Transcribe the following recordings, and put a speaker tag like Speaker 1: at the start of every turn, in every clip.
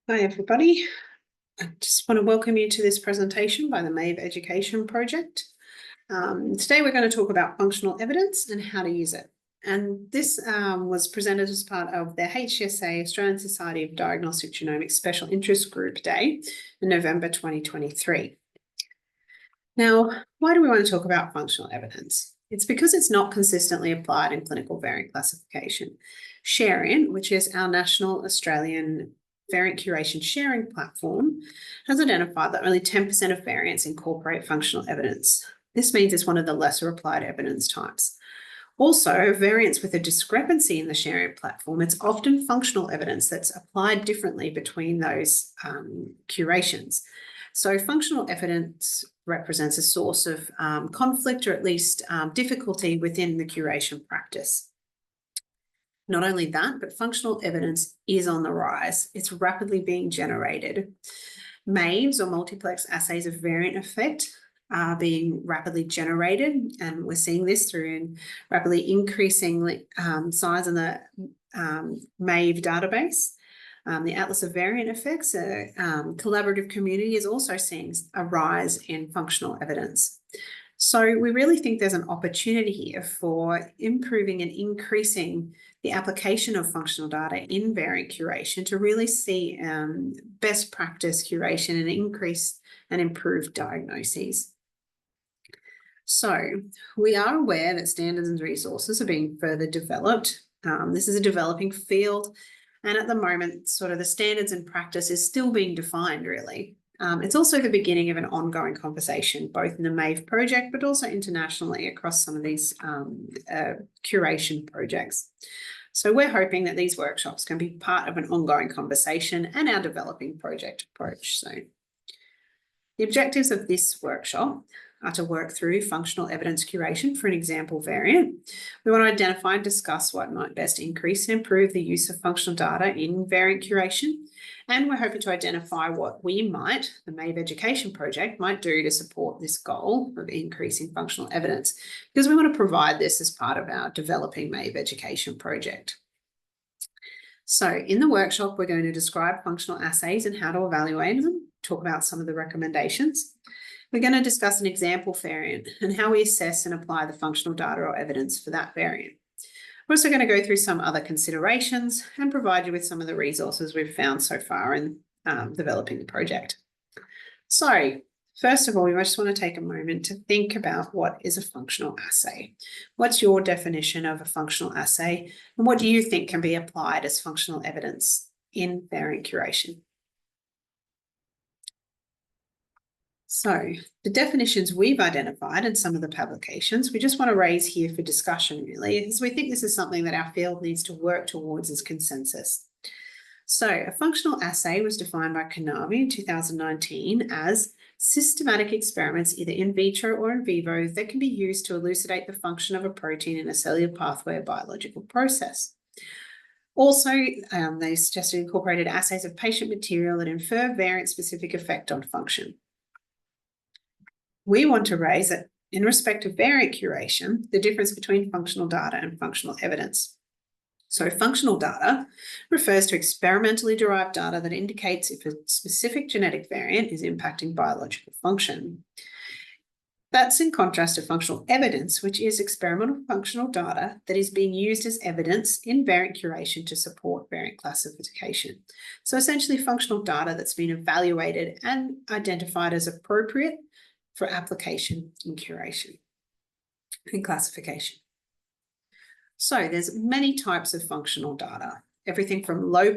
Speaker 1: Hi everybody, I just want to welcome you to this presentation by the MAVE Education Project. Today we're going to talk about functional evidence and how to use it. And this was presented as part of the HGSA Australian Society of Diagnostic Genomics Special Interest Group Day in November 2023. Now, why do we want to talk about functional evidence? It's because it's not consistently applied in clinical variant classification. ShareIn, which is our national Australian variant curation sharing platform, has identified that only 10% of variants incorporate functional evidence. This means it's one of the lesser applied evidence types. Also, variants with a discrepancy in the sharing platform, it's often functional evidence that's applied differently between those curations. So functional evidence represents a source of conflict or at least difficulty within the curation practice. Not only that, but functional evidence is on the rise. It's rapidly being generated. MAVEs, or multiplex assays of variant effect, are being rapidly generated, and we're seeing this through rapidly increasing size in the MAVE database. The Atlas of Variant Effects, a collaborative community, is also seeing a rise in functional evidence. So we really think there's an opportunity here for improving and increasing the application of functional data in variant curation to really see best practice curation and increase and improve diagnoses. So we are aware that standards and resources are being further developed. This is a developing field, and at the moment, sort of the standards and practice is still being defined, really. It's also the beginning of an ongoing conversation, both in the MAVE project, but also internationally across some of these curation projects. So we're hoping that these workshops can be part of an ongoing conversation and our developing project approach. So the objectives of this workshop are to work through functional evidence curation for an example variant. We want to identify and discuss what might best increase and improve the use of functional data in variant curation. And we're hoping to identify what we might, the MAVE Education Project, might do to support this goal of increasing functional evidence, because we want to provide this as part of our developing MAVE Education Project. So in the workshop, we're going to describe functional assays and how to evaluate them, talk about some of the recommendations. We're going to discuss an example variant and how we assess and apply the functional data or evidence for that variant. We're also going to go through some other considerations and provide you with some of the resources we've found so far in developing the project. So first of all, we just want to take a moment to think about what is a functional assay. What's your definition of a functional assay, and what do you think can be applied as functional evidence in variant curation? So the definitions we've identified in some of the publications, we just want to raise here for discussion, really, because we think this is something that our field needs to work towards as consensus. So a functional assay was defined by Kanavi in 2019 as systematic experiments, either in vitro or in vivo, that can be used to elucidate the function of a protein in a cellular pathway or biological process. Also, they suggested incorporated assays of patient material that infer variant-specific effect on function. We want to raise that in respect of variant curation, the difference between functional data and functional evidence. So functional data refers to experimentally derived data that indicates if a specific genetic variant is impacting biological function. That's in contrast to functional evidence, which is experimental functional data that is being used as evidence in variant curation to support variant classification. So essentially functional data that's been evaluated and identified as appropriate for application in curation and classification. So there's many types of functional data, everything from low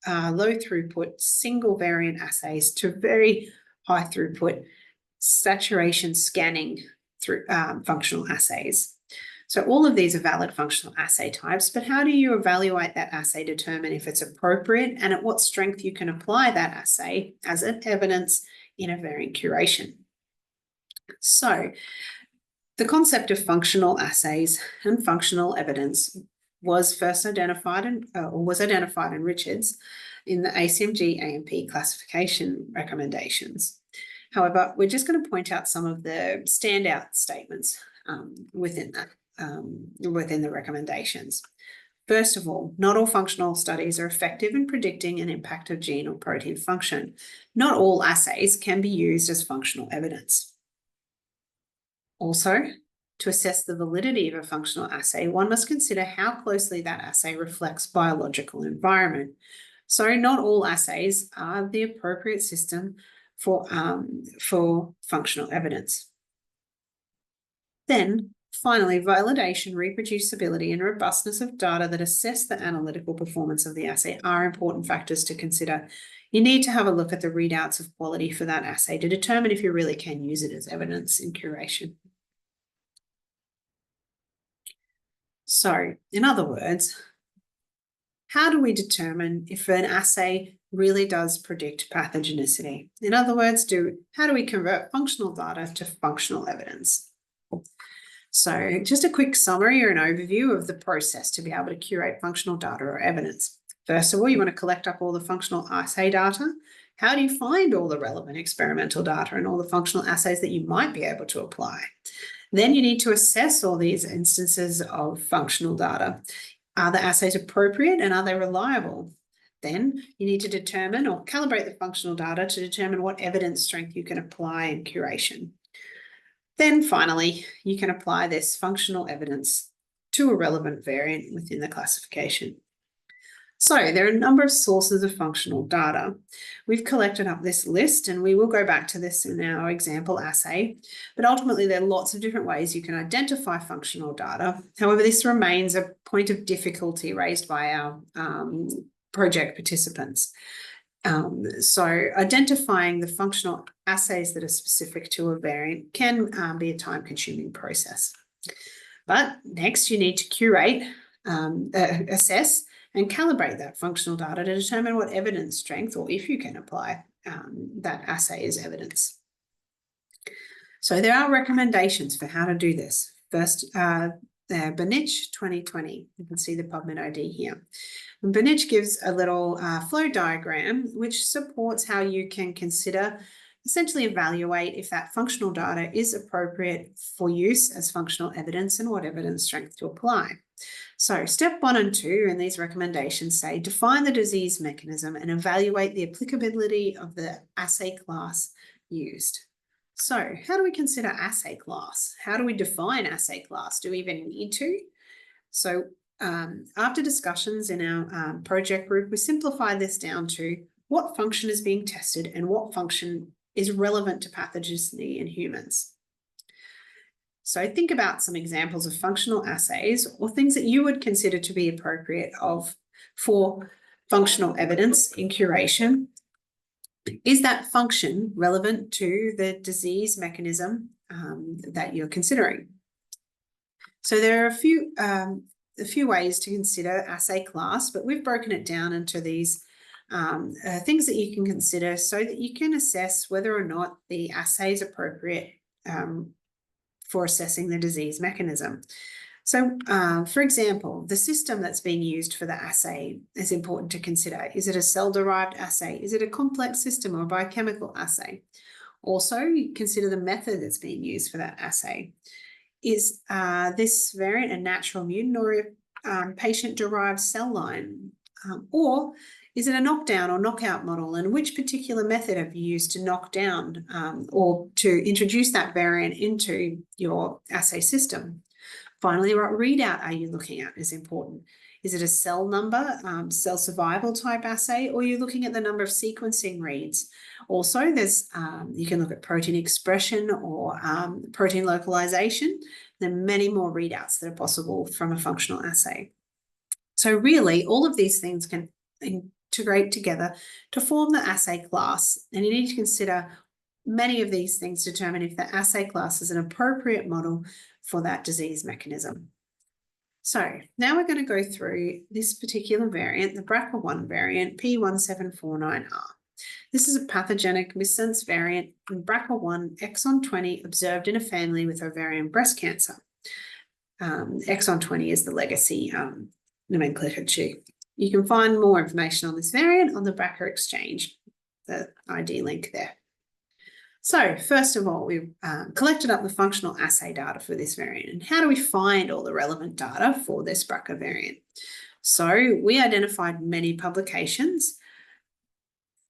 Speaker 1: throughput single variant assays to very high throughput saturation scanning through functional assays. So all of these are valid functional assay types, but how do you evaluate that assay, determine if it's appropriate, and at what strength you can apply that assay as an evidence in a variant curation? So the concept of functional assays and functional evidence was first identified in Richards in the ACMG AMP classification recommendations. However, we're just going to point out some of the standout statements within the recommendations. First of all, not all functional studies are effective in predicting an impact of gene or protein function. Not all assays can be used as functional evidence. Also, to assess the validity of a functional assay, one must consider how closely that assay reflects biological environment. So not all assays are the appropriate system for functional evidence. Then, finally, validation, reproducibility, and robustness of data that assess the analytical performance of the assay are important factors to consider. You need to have a look at the readouts of quality for that assay to determine if you really can use it as evidence in curation. So, in other words, how do we determine if an assay really does predict pathogenicity? In other words, how do we convert functional data to functional evidence? So just a quick summary or an overview of the process to be able to curate functional data or evidence. First of all, you want to collect up all the functional assay data. How do you find all the relevant experimental data and all the functional assays that you might be able to apply? Then you need to assess all these instances of functional data. Are the assays appropriate and are they reliable? Then you need to determine or calibrate the functional data to determine what evidence strength you can apply in curation. Then finally, you can apply this functional evidence to a relevant variant within the classification. So there are a number of sources of functional data. We've collected up this list and we will go back to this in our example assay, but ultimately there are lots of different ways you can identify functional data. However, this remains a point of difficulty raised by our project participants. So identifying the functional assays that are specific to a variant can be a time-consuming process. But next you need to curate, assess and calibrate that functional data to determine what evidence strength, or if you can apply that assay as evidence. So there are recommendations for how to do this. First, Benich 2020, you can see the PubMed ID here. And Benich gives a little flow diagram which supports how you can consider, essentially evaluate if that functional data is appropriate for use as functional evidence and what evidence strength to apply. So step 1 and 2 in these recommendations say define the disease mechanism and evaluate the applicability of the assay class used. So how do we consider assay class? How do we define assay class? Do we even need to? So after discussions in our project group, we simplified this down to what function is being tested and what function is relevant to pathogenicity in humans. So think about some examples of functional assays or things that you would consider to be appropriate for functional evidence in curation. Is that function relevant to the disease mechanism that you're considering? So there are a few ways to consider assay class, but we've broken it down into these things that you can consider so that you can assess whether or not the assay is appropriate for assessing the disease mechanism. So, for example, the system that's being used for the assay is important to consider. Is it a cell-derived assay? Is it a complex system or a biochemical assay? Also, you consider the method that's being used for that assay. Is this variant a natural mutant or a patient-derived cell line? Or is it a knockdown or knockout model? And which particular method have you used to knock down or to introduce that variant into your assay system? Finally, what readout are you looking at is important. Is it a cell number, cell survival type assay, or are you looking at the number of sequencing reads? Also, there's you can look at protein expression or protein localization. There are many more readouts that are possible from a functional assay. So really, all of these things can integrate together to form the assay class, and you need to consider many of these things to determine if the assay class is an appropriate model for that disease mechanism. So now we're going to go through this particular variant, the BRCA1 variant, P1749R. This is a pathogenic missense variant in BRCA1 exon 20 observed in a family with ovarian breast cancer. Exon 20 is the legacy nomenclature. You can find more information on this variant on the BRCA Exchange, the ID link there. So first of all, we've collected up the functional assay data for this variant. And how do we find all the relevant data for this BRCA variant? So we identified many publications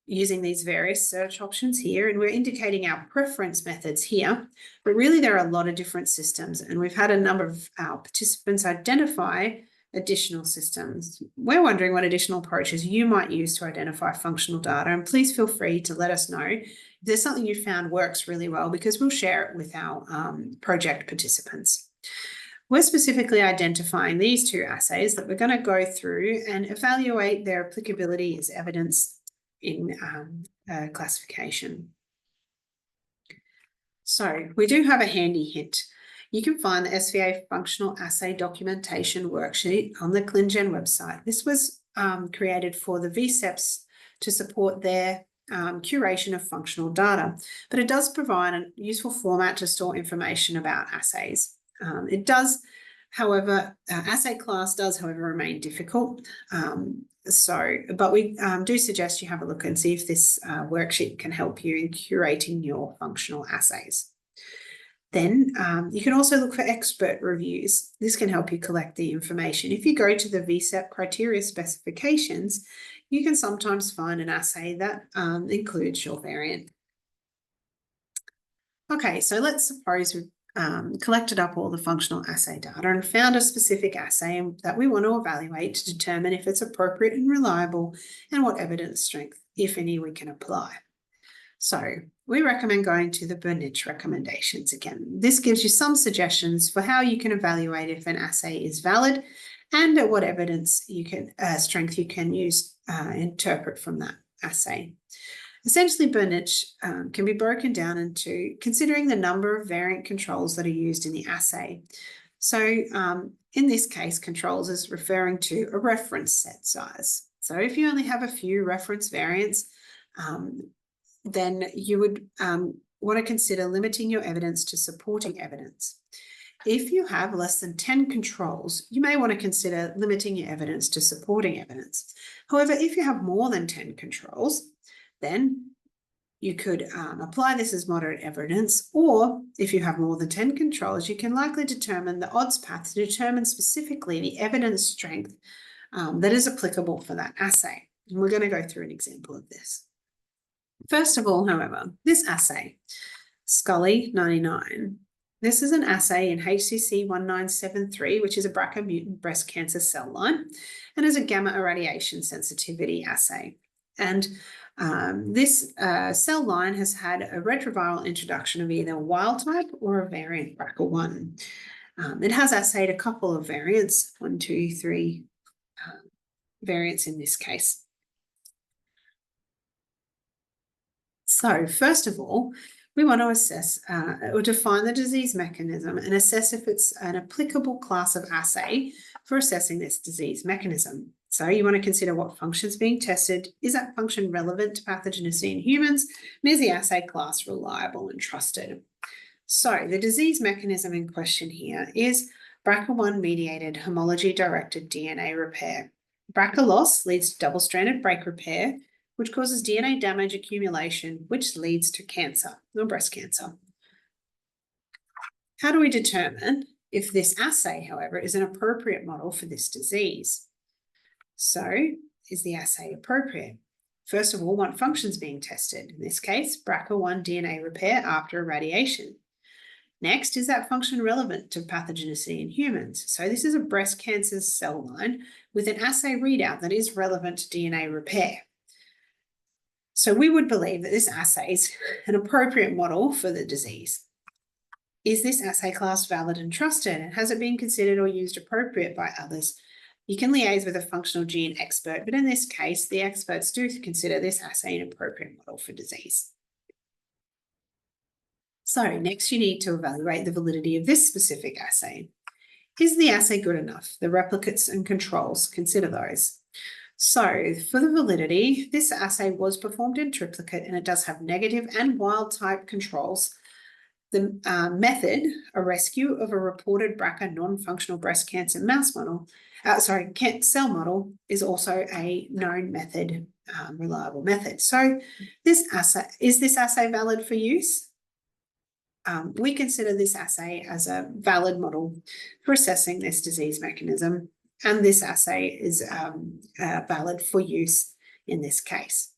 Speaker 1: using these various search options here, and we're indicating our preference methods here, but really there are a lot of different systems, and we've had a number of our participants identify additional systems. We're wondering what additional approaches you might use to identify functional data, and please feel free to let us know if there's something you found works really well, because we'll share it with our project participants. We're specifically identifying these two assays that we're going to go through and evaluate their applicability as evidence in classification. So we do have a handy hint. You can find the SVA functional assay documentation worksheet on the ClinGen website. This was created for the VCEPs to support their curation of functional data, but it does provide a useful format to store information about assays. It does, however, assay class does, however, remain difficult. But we do suggest you have a look and see if this worksheet can help you in curating your functional assays. Then you can also look for expert reviews. This can help you collect the information. If you go to the VCEP criteria specifications, you can sometimes find an assay that includes your variant. Okay, so let's suppose we've collected up all the functional assay data and found a specific assay that we want to evaluate to determine if it's appropriate and reliable and what evidence strength, if any, we can apply. So we recommend going to the Burnitz recommendations again. This gives you some suggestions for how you can evaluate if an assay is valid and what evidence you can strength you can use interpret from that assay. Essentially, Burnitz can be broken down into considering the number of variant controls that are used in the assay. So in this case, controls is referring to a reference set size. So if you only have a few reference variants, then you would want to consider limiting your evidence to supporting evidence. If you have less than 10 controls, you may want to consider limiting your evidence to supporting evidence. However, if you have more than 10 controls, then you could apply this as moderate evidence, or if you have more than 10 controls, you can likely determine the odds path to determine specifically the evidence strength that is applicable for that assay. And we're going to go through an example of this. First of all, however, this assay, Scully 99, this is an assay in HCC 1973, which is a BRCA mutant breast cancer cell line, and is a gamma irradiation sensitivity assay. And this cell line has had a retroviral introduction of either wild type or a variant BRCA1. It has assayed a couple of variants, 1, 2, 3 variants in this case. So first of all, we want to assess or define the disease mechanism and assess if it's an applicable class of assay for assessing this disease mechanism. So you want to consider what functions being tested. Is that function relevant to pathogenicity in humans? And is the assay class reliable and trusted? So the disease mechanism in question here is BRCA1 mediated homology-directed DNA repair. BRCA loss leads to double-stranded break repair, which causes DNA damage accumulation, which leads to cancer or breast cancer. How do we determine if this assay, however, is an appropriate model for this disease? So, is the assay appropriate? First of all, what functions being tested? In this case, BRCA1 DNA repair after irradiation. Next, is that function relevant to pathogenicity in humans? So this is a breast cancer cell line with an assay readout that is relevant to DNA repair. So we would believe that this assay is an appropriate model for the disease. Is this assay class valid and trusted? And has it been considered or used appropriate by others? You can liaise with a functional gene expert, but in this case, the experts do consider this assay an appropriate model for disease. So next you need to evaluate the validity of this specific assay. Is the assay good enough? The replicates and controls, consider those. So for the validity, this assay was performed in triplicate and it does have negative and wild type controls. The method, a rescue of a reported BRCA non-functional breast cancer mouse model, cell model, is also a known method, reliable method. So is this assay valid for use? We consider this assay as a valid model for assessing this disease mechanism. and this assay is valid for use in this case.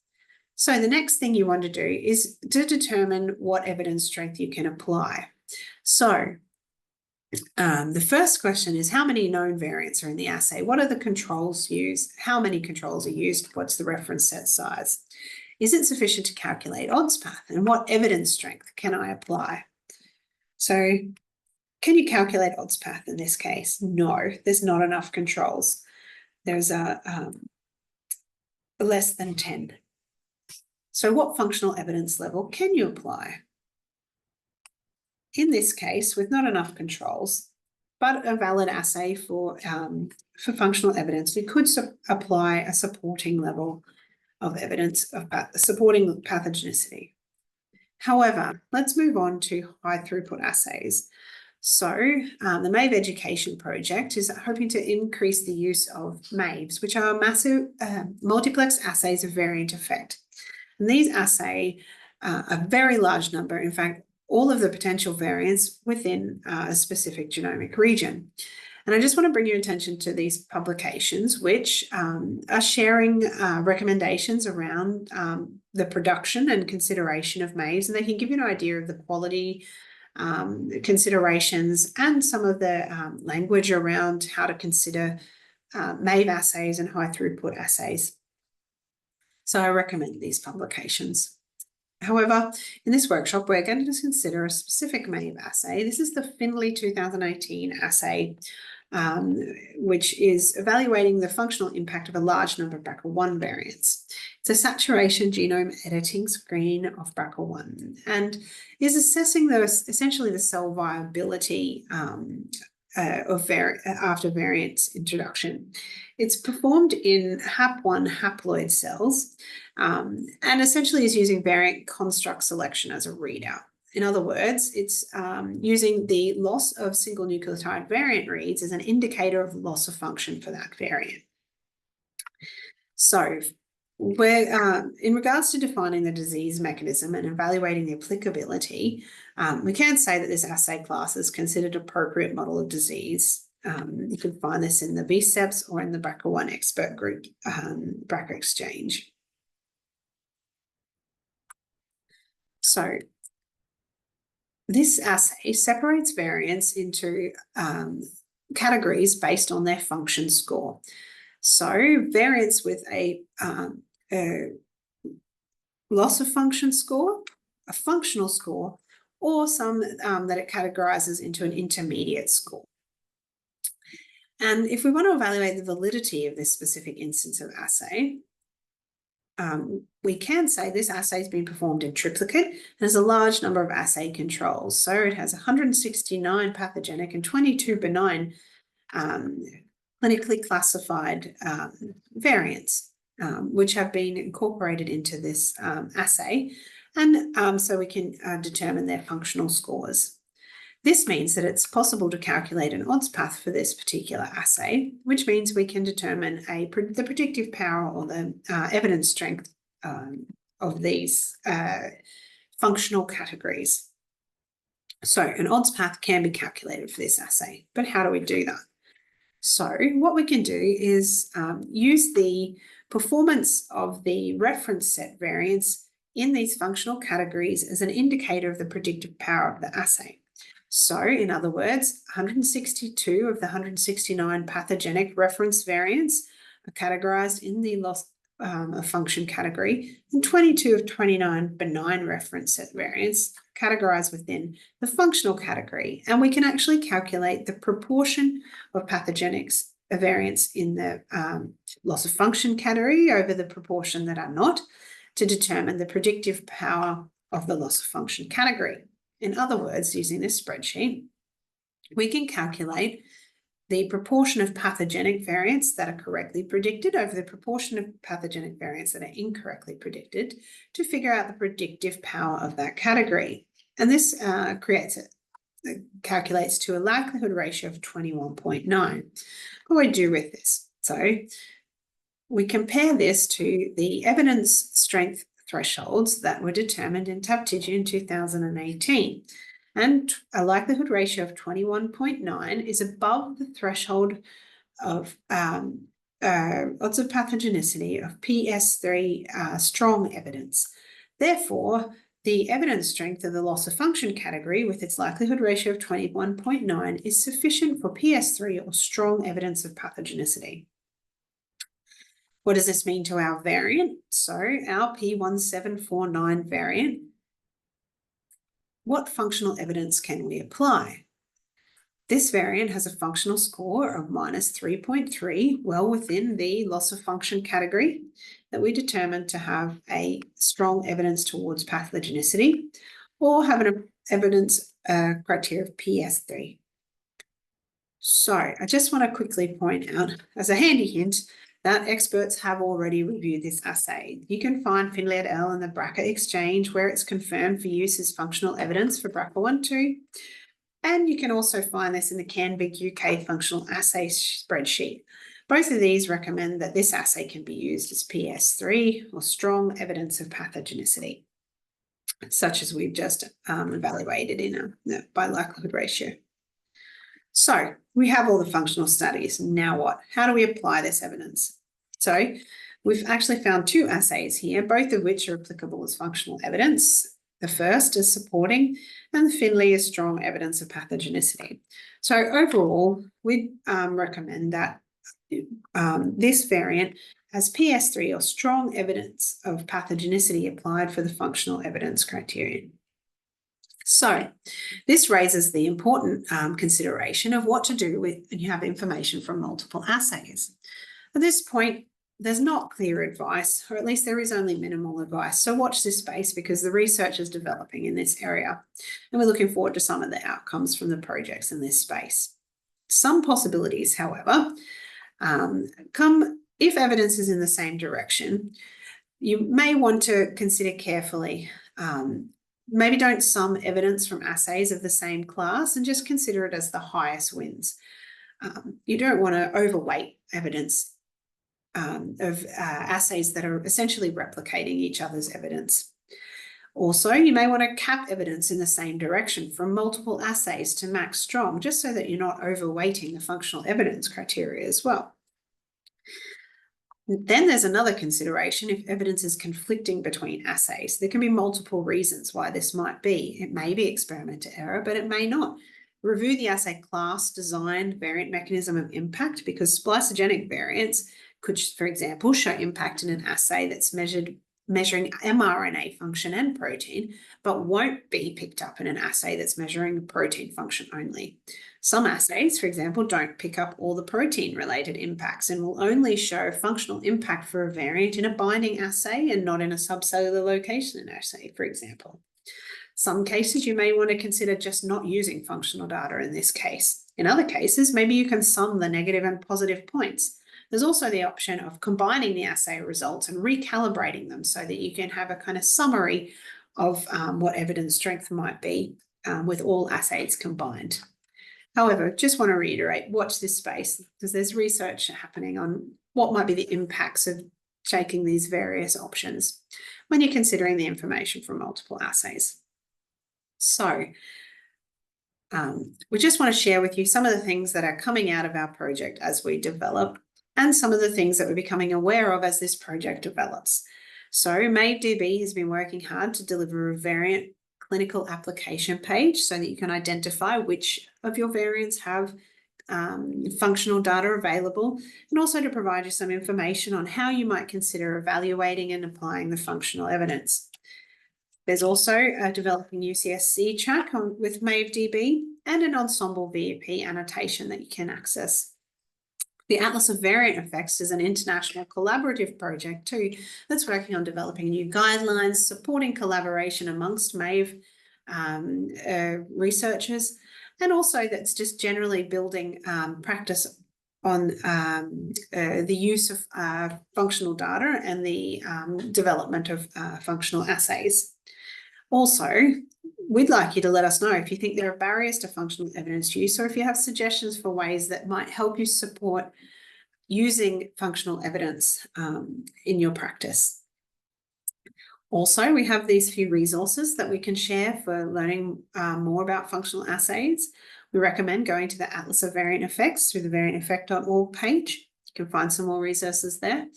Speaker 1: So the next thing you want to do is to determine what evidence strength you can apply. So the first question is, how many known variants are in the assay? What are the controls used? How many controls are used? What's the reference set size? Is it sufficient to calculate odds path? And what evidence strength can I apply? So can you calculate odds path in this case? No, there's not enough controls. There's a less than 10. So what functional evidence level can you apply? In this case, with not enough controls, but a valid assay for functional evidence, we could apply a supporting level of evidence of supporting pathogenicity. However, let's move on to high throughput assays. So the MAVE Education Project is hoping to increase the use of MAVEs, which are massive multiplex assays of variant effect. And these assay a very large number, in fact, all of the potential variants within a specific genomic region. And I just want to bring your attention to these publications, which are sharing recommendations around the production and consideration of MAVEs, and they can give you an idea of the quality considerations and some of the language around how to consider MAVE assays and high throughput assays. So I recommend these publications. However, in this workshop, we're going to consider a specific MAVE assay. This is the Finley 2018 assay, which is evaluating the functional impact of a large number of BRCA1 variants. It's a saturation genome editing screen of BRCA1 and is assessing essentially the cell viability after variant introduction. It's performed in HAP1 haploid cells and essentially is using variant construct selection as a readout. In other words, it's using the loss of single nucleotide variant reads as an indicator of loss of function for that variant. So in regards to defining the disease mechanism and evaluating the applicability, we can say that this assay class is considered appropriate model of disease. You can find this in the BSEPs or in the BRCA1 expert group BRCA exchange. So this assay separates variants into categories based on their function score. So variants with a loss of function score, a functional score, or some that it categorizes into an intermediate score. And if we want to evaluate the validity of this specific instance of assay, we can say this assay has been performed in triplicate and has a large number of assay controls. So it has 169 pathogenic and 22 benign clinically classified variants, which have been incorporated into this assay. And so we can determine their functional scores. This means that it's possible to calculate an odds path for this particular assay, which means we can determine the predictive power or the evidence strength of these functional categories. So an odds path can be calculated for this assay, but how do we do that? So what we can do is use the performance of the reference set variants in these functional categories as an indicator of the predictive power of the assay. So, in other words, 162 of the 169 pathogenic reference variants are categorized in the loss of function category, and 22 of 29 benign reference set variants categorized within the functional category. And we can actually calculate the proportion of pathogenic variants in the loss of function category over the proportion that are not to determine the predictive power of the loss of function category. In other words, using this spreadsheet, we can calculate the proportion of pathogenic variants that are correctly predicted over the proportion of pathogenic variants that are incorrectly predicted to figure out the predictive power of that category. And this calculates to a likelihood ratio of 21.9. What do we do with this? So we compare this to the evidence strength thresholds that were determined in TAPTIGI in 2018. And a likelihood ratio of 21.9 is above the threshold of odds of pathogenicity of PS3 strong evidence. Therefore, the evidence strength of the loss of function category with its likelihood ratio of 21.9 is sufficient for PS3 or strong evidence of pathogenicity. What does this mean to our variant? So our P1749 variant, what functional evidence can we apply? This variant has a functional score of -3.3, well within the loss of function category that we determined to have a strong evidence towards pathogenicity or have an evidence criteria of PS3. So I just want to quickly point out as a handy hint that experts have already reviewed this assay. You can find Finlay et al. In the BRCA exchange where it's confirmed for use as functional evidence for BRCA1/2. And you can also find this in the CanVig UK functional assay spreadsheet. Both of these recommend that this assay can be used as PS3 or strong evidence of pathogenicity, such as we've just evaluated in a by likelihood ratio. So we have all the functional studies. Now what? How do we apply this evidence? So we've actually found two assays here, both of which are applicable as functional evidence. The first is supporting, and Finlay is strong evidence of pathogenicity. So overall, we recommend that this variant has PS3 or strong evidence of pathogenicity applied for the functional evidence criterion. So this raises the important consideration of what to do when you have information from multiple assays. At this point, there's not clear advice, or at least there is only minimal advice. So watch this space because the research is developing in this area, and we're looking forward to some of the outcomes from the projects in this space. Some possibilities, however, come if evidence is in the same direction. You may want to consider carefully. Maybe don't sum evidence from assays of the same class and just consider it as the highest wins. You don't want to overweight evidence of assays that are essentially replicating each other's evidence. Also, you may want to cap evidence in the same direction from multiple assays to max strong, just so that you're not overweighting the functional evidence criteria as well. Then there's another consideration if evidence is conflicting between assays. There can be multiple reasons why this might be. It may be experiment error, but it may not. Review the assay class, design, variant mechanism of impact, because splicogenic variants could, for example, show impact in an assay that's measuring mRNA function and protein, but won't be picked up in an assay that's measuring protein function only. Some assays, for example, don't pick up all the protein-related impacts and will only show functional impact for a variant in a binding assay and not in a subcellular location assay, for example. Some cases, you may want to consider just not using functional data in this case. In other cases, maybe you can sum the negative and positive points. There's also the option of combining the assay results and recalibrating them so that you can have a kind of summary of what evidence strength might be with all assays combined. However, just want to reiterate, watch this space because there's research happening on what might be the impacts of taking these various options when you're considering the information from multiple assays. So we just want to share with you some of the things that are coming out of our project as we develop and some of the things that we're becoming aware of as this project develops. So MAVE has been working hard to deliver a variant clinical application page so that you can identify which of your variants have functional data available, and also to provide you some information on how you might consider evaluating and applying the functional evidence. There's also a developing UCSC track with MAVE and an ensemble VEP annotation that you can access. The Atlas of Variant Effects is an international collaborative project too that's working on developing new guidelines, supporting collaboration amongst MAVE researchers, and also that's just generally building practice on the use of functional data and the development of functional assays. Also, we'd like you to let us know if you think there are barriers to functional evidence use, or if you have suggestions for ways that might help you support using functional evidence in your practice. Also, we have these few resources that we can share for learning more about functional assays. We recommend going to the Atlas of Variant Effects through the varianteffect.org page. You can find some more resources there.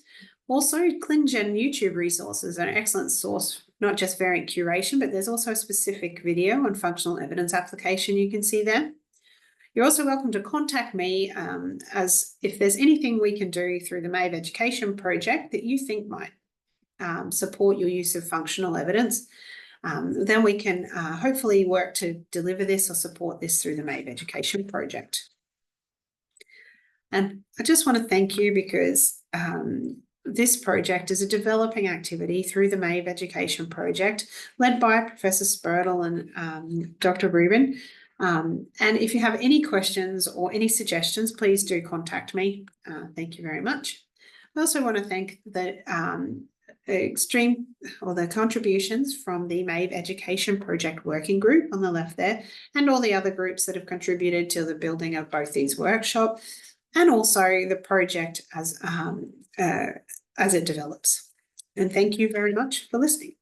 Speaker 1: Also, ClinGen YouTube resources are an excellent source, not just variant curation, but there's also a specific video on functional evidence application you can see there. You're also welcome to contact me as if there's anything we can do through the MAVE Education Project that you think might support your use of functional evidence. Then we can hopefully work to deliver this or support this through the MAVE Education Project. And I just want to thank you because this project is a developing activity through the MAVE Education Project led by Professor Spurtle and Dr. Rubin. And if you have any questions or any suggestions, please do contact me. Thank you very much. I also want to thank the contributions from the MAVE Education Project Working Group on the left there, and all the other groups that have contributed to the building of both these workshops, and also the project as it develops. And thank you very much for listening.